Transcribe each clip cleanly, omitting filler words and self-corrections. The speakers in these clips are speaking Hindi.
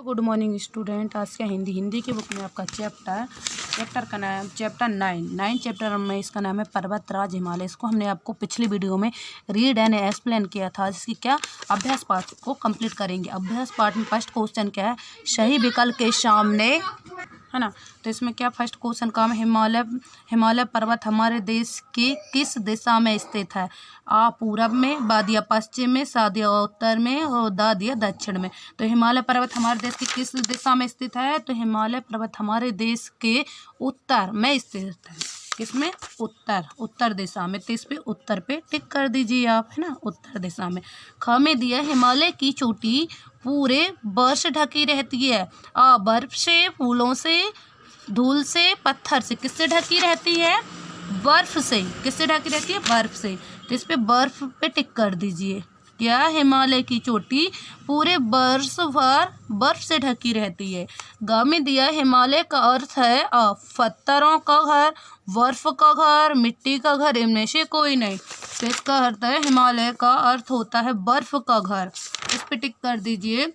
Good morning student. आज का हिंदी की बुक में आपका चैप्टर का नाम चैप्टर 9 चैप्टर में इसका नाम है पर्वतराज हिमालय। इसको हमने आपको पिछली वीडियो में रीड एंड एक्सप्लेन किया था, जिसकी क्या अभ्यास पाठ को कंप्लीट करेंगे। अभ्यास पाठ में फर्स्ट क्वेश्चन क्या है, सही विकल्प के सामने, है ना। तो इसमें क्या फर्स्ट क्वेश्चन का हिमालय पर्वत हमारे देश की किस दिशा में स्थित है? आ पूरब में, बा दिया पश्चिम में, सा दिया उत्तर में और दा दिया दक्षिण में। तो हिमालय पर्वत हमारे देश की किस दिशा में स्थित है? तो हिमालय पर्वत हमारे देश के उत्तर में स्थित है। किसमें? उत्तर दिशा में। तो इस पे उत्तर पे टिक कर दीजिए आप, है ना, उत्तर दिशा में। ख में दिया हिमालय की चोटी पूरे वर्ष ढकी रहती है। बर्फ से, फूलों से, धूल से, पत्थर से। किससे ढकी रहती है? बर्फ से। किससे ढकी रहती है? बर्फ से। तो इस पे बर्फ पे टिक कर दीजिए। क्या? हिमालय की चोटी पूरे वर्ष भर बर्फ से ढकी रहती है। ग में दिया हिमालय का अर्थ है पत्थरों का घर, बर्फ का घर, मिट्टी का घर, इनमें से कोई नहीं। तो इसका अर्थ है हिमालय का अर्थ होता है बर्फ का घर। इस पे टिक कर दीजिए।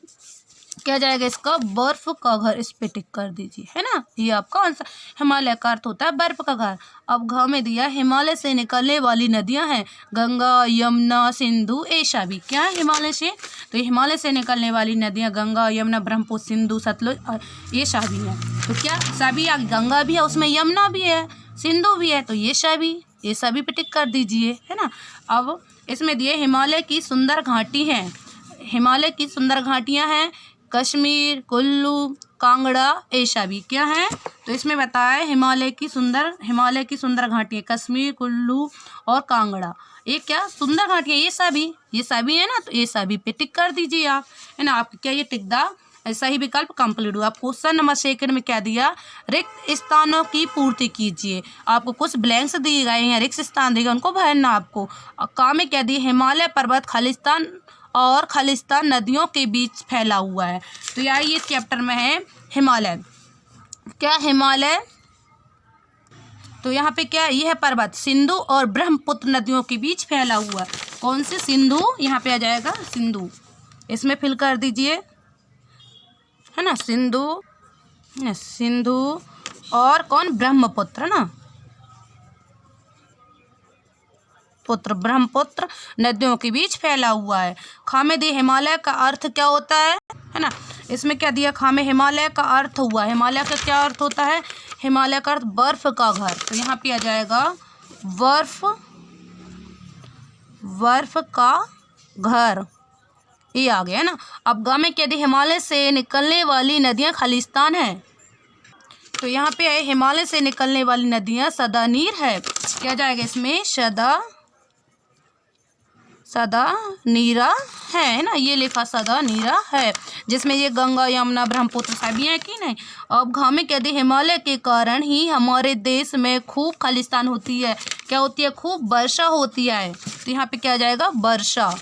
क्या जाएगा इसका? बर्फ का घर। इस पे टिक कर दीजिए, है ना। ये आपका आंसर। हिमालय का अर्थ होता है बर्फ का घर। अब घ में दिया हिमालय से निकलने वाली नदियां हैं गंगा, यमुना, सिंधु, ऐशा भी। क्या है हिमालय से? तो हिमालय से निकलने वाली नदियां गंगा, यमुना, ब्रह्मपुत्र, सिंधु, सतलुज, ऐशा भी है। तो क्या सभी? गंगा भी है, उसमें यमुना भी है, सिंधु भी है, तो ये सभी पे टिक कर दीजिए, है ना। अब इसमें दिए हिमालय की सुंदर घाटी है। हिमालय की सुंदर घाटियां हैं कश्मीर, कुल्लू, कांगड़ा, ऐशा भी। क्या है? तो इसमें बताया हिमालय की सुंदर घाटियां कश्मीर, कुल्लू और कांगड़ा। ये क्या सुंदर घाटियां? ये सभी है ना। तो ये सभी पे टिक कर दीजिए आप, है ना। आप क्या ये टिकदा सही विकल्प कंप्लीट हुआ। आप क्वेश्चन नंबर 2 में क्या दिया? रिक्त स्थानों की पूर्ति कीजिए। आपको कुछ ब्लैंक्स दिए गए हैं, रिक्त स्थान दिए गए, उनको भरना आपको। काम में क्या दिया? हिमालय पर्वत खालिस्तान नदियों के बीच फैला हुआ है। तो यार ये चैप्टर में है हिमालय। क्या हिमालय? तो यहाँ पे क्या? ये है पर्वत सिंधु और ब्रह्मपुत्र नदियों के बीच फैला हुआ है। कौन से? सिंधु। यहाँ पे आ जाएगा सिंधु। इसमें फिल कर दीजिए, है ना। सिंधु और कौन? ब्रह्मपुत्र, है ना। ब्रह्मपुत्र नदियों के बीच फैला हुआ है। खामे दी हिमालय का अर्थ क्या होता है ना। इसमें क्या दिया? खामे हिमालय का अर्थ हुआ। हिमालय का क्या अर्थ होता है? हिमालय का अर्थ बर्फ का घर। तो यहाँ पे आ जाएगा बर्फ का घर। ये आ गया ना। अब गा में क्या दिया? हिमालय से निकलने वाली नदियाँ खालिस्तान है। तो यहाँ पे है हिमालय से निकलने वाली नदियाँ सदा नीर है। क्या जाएगा इसमें? सदा नीरा है ना। ये लिखा सदा नीरा है, जिसमें ये गंगा, यमुना, ब्रह्मपुत्र सभी है कि नहीं। अब घ में क्या दी? हिमालय के कारण ही हमारे देश में खूब खालिस्तान होती है। क्या होती है? खूब वर्षा होती है। तो यहाँ पे क्या आ जाएगा? वर्षा,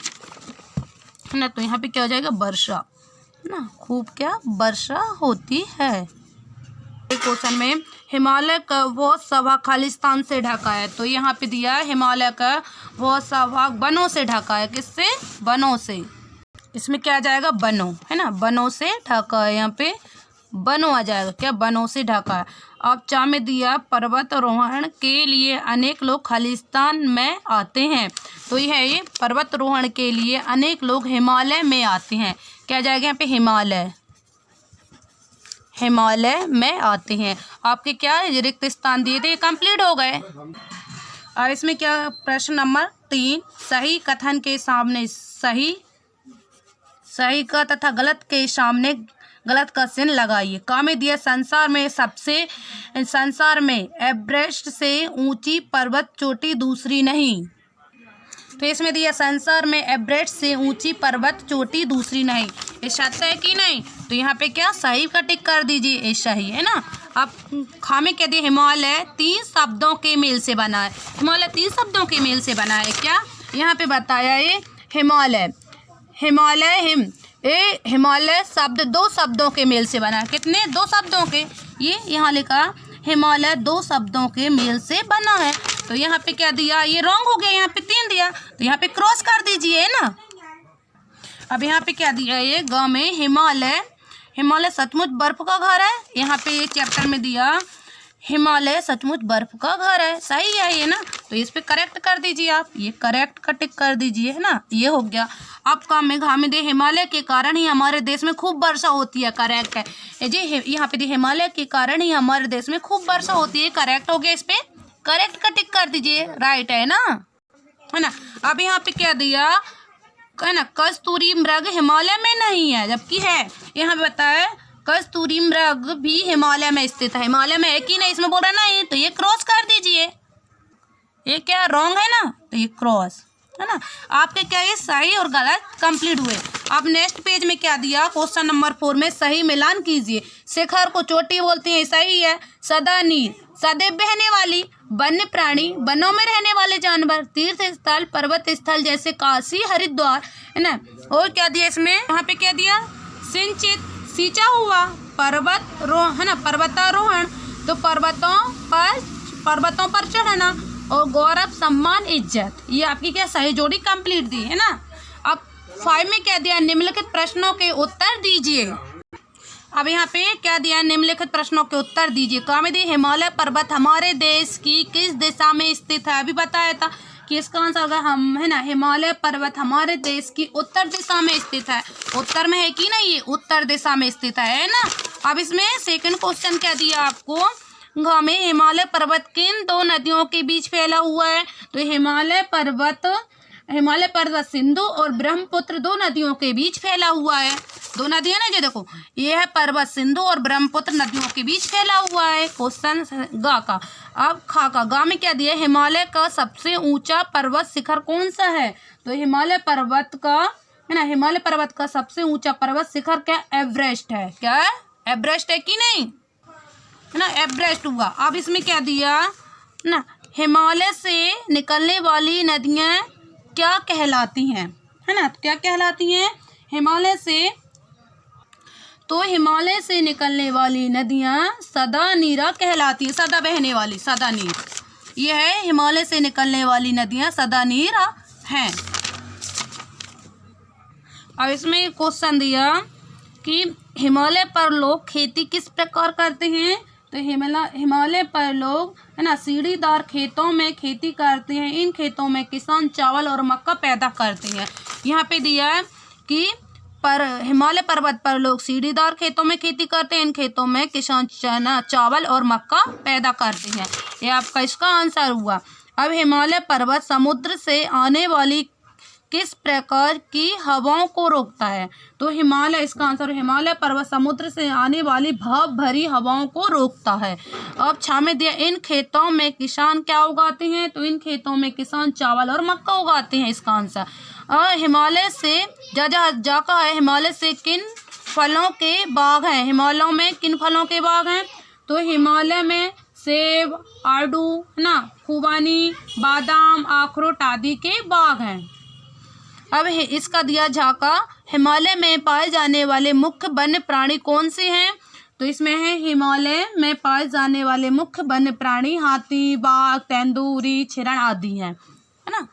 है ना। तो यहाँ पे क्या हो जाएगा? वर्षा, है ना। खूब क्या? वर्षा होती है। क्वेश्चन में हिमालय का वो सभाग खालिस्तान से ढका है। तो यहाँ पे दिया है हिमालय का वो सभाग वनों से ढका है। किससे? वनों से। इसमें क्या आ जाएगा? वनों, है ना। वनों से ढका है। यहाँ पे वनों आ जाएगा। क्या? वनों से ढका है। अब चा में दिया पर्वतारोहण के लिए अनेक लोग खालिस्तान में आते हैं। तो ये पर्वतारोहण के लिए अनेक लोग हिमालय में आते हैं। क्या जाएगा? यहाँ पे हिमालय में आते हैं। आपके क्या रिक्त स्थान दिए थे, कंप्लीट हो गए। और इसमें क्या? प्रश्न नंबर 3 सही कथन के सामने सही का तथा गलत के सामने गलत का चिन्ह लगाइए। का में दिया संसार में एवरेस्ट से ऊंची पर्वत चोटी दूसरी नहीं। तो इसमें दिया संसार में एवरेस्ट से ऊंची पर्वत चोटी दूसरी नहीं। ये सत्य है कि नहीं? तो यहाँ पे क्या? सही का टिक कर दीजिए। ये सही है ना। अब खामे क्या दिए? हिमालय 3 शब्दों के मेल से बना है। हिमालय 3 शब्दों के मेल से बना है। क्या यहाँ पे बताया? ये हिमालय शब्द 2 शब्दों के मेल से बना है। कितने? 2 शब्दों के। ये यहाँ लिखा हिमालय 2 शब्दों के मेल से बना है। तो यहाँ पे क्या दिया? ये रॉन्ग हो गया। यहाँ पे 3 दिया, तो यहाँ पे क्रॉस कर दीजिए, है ना। अब यहाँ पे क्या दिया? ये ग में हिमालय सचमुच बर्फ का घर है। यहाँ पे ये चैप्टर में दिया हिमालय सचमुच बर्फ का घर है, सही है ये ना। तो इस पे करेक्ट कर दीजिए आप, ये करेक्ट का टिक कर दीजिए, है ना। ये हो गया। आपका मेघा में दे हिमालय के कारण ही हमारे देश में खूब वर्षा होती है, करेक्ट है जी। यहाँ पे दे हिमालय के कारण ही हमारे देश में खूब वर्षा होती है, करेक्ट हो गया। इस पे करेक्ट का टिक कर दीजिए, राइट है ना, है ना। अब यहाँ पे क्या दिया है ना, कस्तूरी मृग हिमालय में नहीं है जबकि है। यहाँ पे बताया कस्तूरी मृग भी हिमालय में स्थित है। हिमालय में है कि नहीं, इसमें बोल रहा नहीं, तो ये क्रॉस कर दीजिए। ये क्या रॉन्ग है ना, तो ये क्रॉस है ना। आपके क्या ये सही और गलत कंप्लीट हुए। अब नेक्स्ट पेज में क्या दिया, क्वेश्चन नंबर 4 में सही मिलान कीजिए। शिखर को चोटी बोलते हैं, सही है। सदा नीर सदैव बहने वाली, वन्य प्राणी वनों में रहने वाले जानवर, तीर्थ स्थल पर्वत स्थल जैसे काशी हरिद्वार, है ना। और क्या दिया इसमें, यहाँ पे क्या दिया, सिंचित सींचा हुआ, पर्वत है ना, पर्वतारोहण तो पर्वतों पर चढ़ना, और गौरव सम्मान इज्जत। ये आपकी क्या सही जोड़ी कंप्लीट दी है ना। अब 5 में क्या दिया, निम्नलिखित प्रश्नों के उत्तर दीजिए। अब यहाँ पे क्या दिया, निम्नलिखित प्रश्नों के उत्तर दीजिए। काम दी हिमालय पर्वत हमारे देश की किस दिशा में स्थित है, अभी बताया था कि इसका आंसर होगा हम, है ना, हिमालय पर्वत हमारे देश की उत्तर दिशा में स्थित है। उत्तर में है कि नहीं, ये उत्तर दिशा में स्थित है ना। अब इसमें सेकंड क्वेश्चन क्या दिया आपको, में हिमालय पर्वत किन 2 नदियों के बीच फैला हुआ है, तो हिमालय पर्वत सिंधु और ब्रह्मपुत्र 2 नदियों के बीच फैला हुआ है। 2 नदियां ना, जो देखो ये है पर्वत सिंधु और ब्रह्मपुत्र नदियों के बीच फैला हुआ है। क्वेश्चन गा का। अब खा का, गा में क्या दिया, हिमालय का सबसे ऊंचा पर्वत शिखर कौन सा है, तो हिमालय पर्वत का, है ना, हिमालय पर्वत का सबसे ऊंचा पर्वत शिखर क्या, एवरेस्ट है। क्या है, एवरेस्ट है कि नहीं, है ना, एवरेस्ट हुआ। अब इसमें क्या दिया ना, हिमालय से निकलने वाली नदियां क्या कहलाती हैं, है ना, क्या कहलाती हैं, हिमालय से निकलने वाली नदियां सदा नीरा कहलाती है, सदा बहने वाली, सदा नीर। ये है हिमालय से निकलने वाली नदियां सदा नीरा हैं। अब इसमें क्वेश्चन दिया कि हिमालय पर लोग खेती किस प्रकार करते हैं, तो हिमालय पर लोग, है ना, सीढ़ीदार खेतों में खेती करते हैं। इन खेतों में किसान चावल और मक्का पैदा करते हैं। यहाँ पे दिया है कि हिमालय पर्वत पर लोग सीढ़ीदार खेतों में खेती करते हैं। इन खेतों में किसान चना चावल और मक्का पैदा करते हैं। ये आपका इसका आंसर हुआ। अब हिमालय पर्वत समुद्र से आने वाली किस प्रकार की हवाओं को रोकता है, तो हिमालय, इसका आंसर हिमालय पर्वत समुद्र से आने वाली भाप भरी हवाओं को रोकता है। अब 6 में दिया, इन खेतों में किसान क्या उगाते हैं, तो इन खेतों में किसान चावल और मक्का उगाते हैं। इसका आंसर हिमालय से जाका है, हिमालय से किन फलों के बाग हैं, हिमालय में किन फलों के बाग हैं, तो हिमालय में सेब, आड़ू, ना, खुबानी, बादाम, अखरोट आदि के बाग हैं। अब इसका दिया झाका, हिमालय में पाए जाने वाले मुख्य वन्य प्राणी कौन से हैं, तो इसमें है हिमालय में पाए जाने वाले मुख्य वन्य प्राणी हाथी, बाघ, तेंदुआ, हिरण आदि हैं, है ना।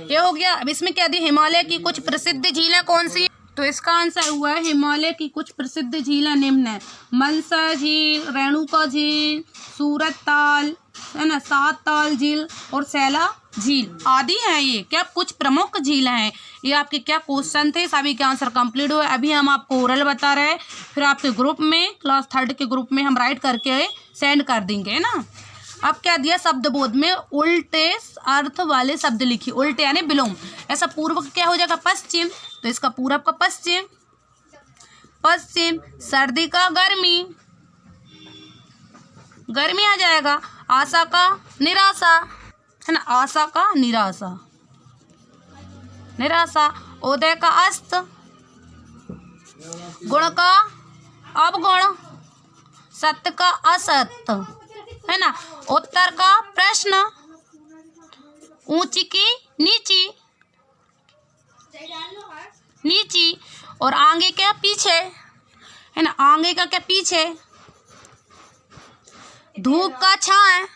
ये हो गया। अब इसमें क्या दिया, हिमालय की कुछ प्रसिद्ध झीलें कौन सी, तो इसका आंसर हुआ है हिमालय की कुछ प्रसिद्ध झीलें निम्न है, मनसा झील, रेणुका झील, सूरत ताल, है ना, 7 ताल झील और सैला झील आदि हैं। ये क्या कुछ प्रमुख झीलें हैं। ये आपके क्या क्वेश्चन थे, सभी के आंसर कंप्लीट हुए। अभी हम आपको ओरल बता रहे हैं, फिर आपके ग्रुप में, क्लास 3 के ग्रुप में हम राइट करके सेंड कर देंगे, है ना। अब क्या दिया, शब्द बोध में उल्टे अर्थ वाले शब्द लिखिए। उल्टे यानी विलोम। ऐसा पूर्व क्या हो जाएगा, पश्चिम, तो इसका पूरब का पश्चिम, सर्दी का गर्मी, गर्मी आ जाएगा। आशा का निराशा, है ना, आशा का निराशा। उदय का अस्त, गुण का अवगुण, सत्य का असत्य, है ना। उत्तर का प्रश्न, ऊंची की नीची और आगे क्या पीछे, है ना, आगे का क्या पीछे। धूप का छांव,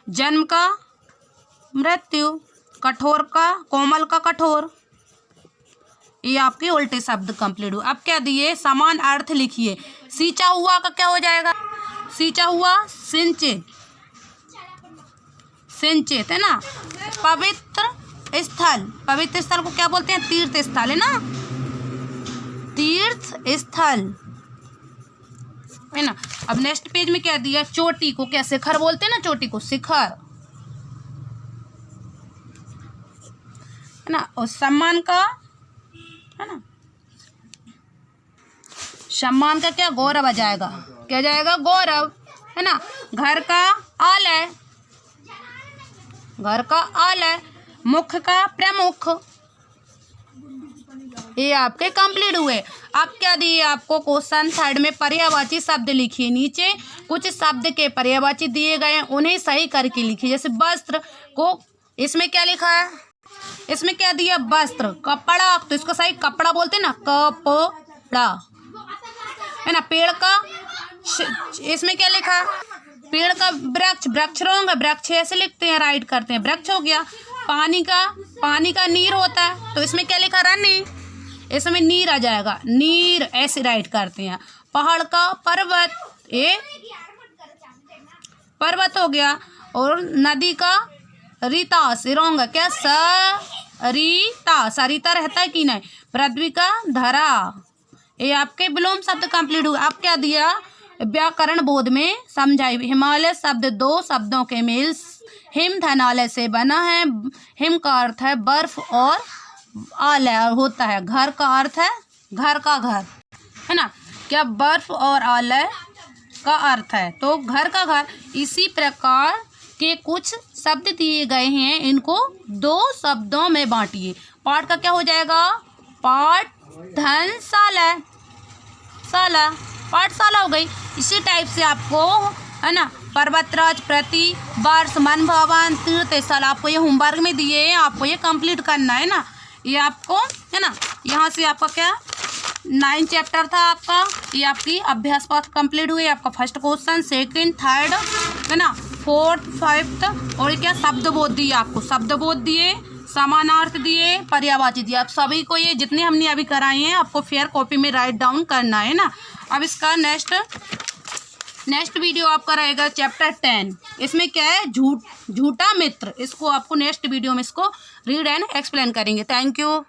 जन्म का मृत्यु, कठोर का कोमल का कठोर। ये आपके उल्टे शब्द कंप्लीट हुए। अब क्या दिए, समान अर्थ लिखिए। सींचा हुआ का क्या हो जाएगा, सींचा हुआ सिंचित, सिंचित है ना। पवित्र स्थल, पवित्र स्थल को क्या बोलते हैं, तीर्थ स्थल है ना, तीर्थ स्थल है ना। अब नेक्स्ट पेज में क्या दिया, चोटी को क्या शिखर बोलते हैं ना, चोटी को शिखर है ना। और सम्मान का है ना, सम्मान का क्या, गौरव आ जाएगा, क्या जाएगा, गौरव है ना। घर का आलय, घर का आलय। मुख्य का प्रमुख। ये आपके कंप्लीट हुए। अब क्या दिए आपको, क्वेश्चन थर्ड में पर्यायवाची शब्द लिखिए। नीचे कुछ शब्द के पर्यायवाची दिए गए हैं, उन्हें सही करके लिखिए। जैसे वस्त्र को, इसमें क्या लिखा है, इसमें क्या दिया, वस्त्र। कपड़ा, तो इसको सही कपड़ा बोलते हैं ना, कपड़ा है ना। पेड़ का, इसमें क्या लिखा, पेड़ का वृक्ष, वृक्ष रॉन्ग है, वृक्ष ऐसे लिखते हैं, राइट करते हैं, वृक्ष हो गया। पानी का, पानी का नीर होता है, तो इसमें क्या लिखा, रनी, इसमें नीर आ जाएगा, नीर ऐसे राइट करते हैं। पहाड़ का पर्वत, ये पर्वत हो गया। और नदी का रीता, रॉन्ग है क्या, सरिता, सरिता रहता है कि नहीं। पृथ्वी का धरा। ये आपके विलोम शब्द कंप्लीट हुए। अब क्या दिया, व्याकरण बोध में समझाई। हिमालय शब्द दो शब्दों के मेल हिम धनालय से बना है। हिम का अर्थ है बर्फ और आलय होता है, घर का अर्थ है घर का घर है ना। क्या बर्फ और आलय का अर्थ है तो घर का घर। इसी प्रकार के कुछ शब्द दिए गए हैं, इनको दो शब्दों में बांटिए। पाठ का क्या हो जाएगा, पाठशाला, शाला, पाठशाला हो गई। इसी टाइप से आपको है ना, पर्वतराज, प्रति वर्ष, मन भवन, तीर्थ स्थल, आपको ये होमवर्क में दिए हैं, आपको ये कंप्लीट करना है ना। ये आपको है ना, यहाँ से आपका क्या 9 चैप्टर था आपका, ये आपकी अभ्यास पाठ कंप्लीट हुई। आपका फर्स्ट क्वेश्चन, सेकंड, थर्ड है ना, फोर्थ, फिफ्थ, और क्या शब्द बोध दिए आपको, शब्द बोध दिए, समानार्थ दिए, पर्यायवाची दिए। आप सभी को ये जितने हमने अभी कराए हैं आपको फेयर कॉपी में राइट डाउन करना है ना। अब इसका नेक्स्ट वीडियो आपका रहेगा चैप्टर 10। इसमें क्या है, झूठा मित्र। इसको आपको नेक्स्ट वीडियो में इसको रीड एंड एक्सप्लेन करेंगे। Thank you.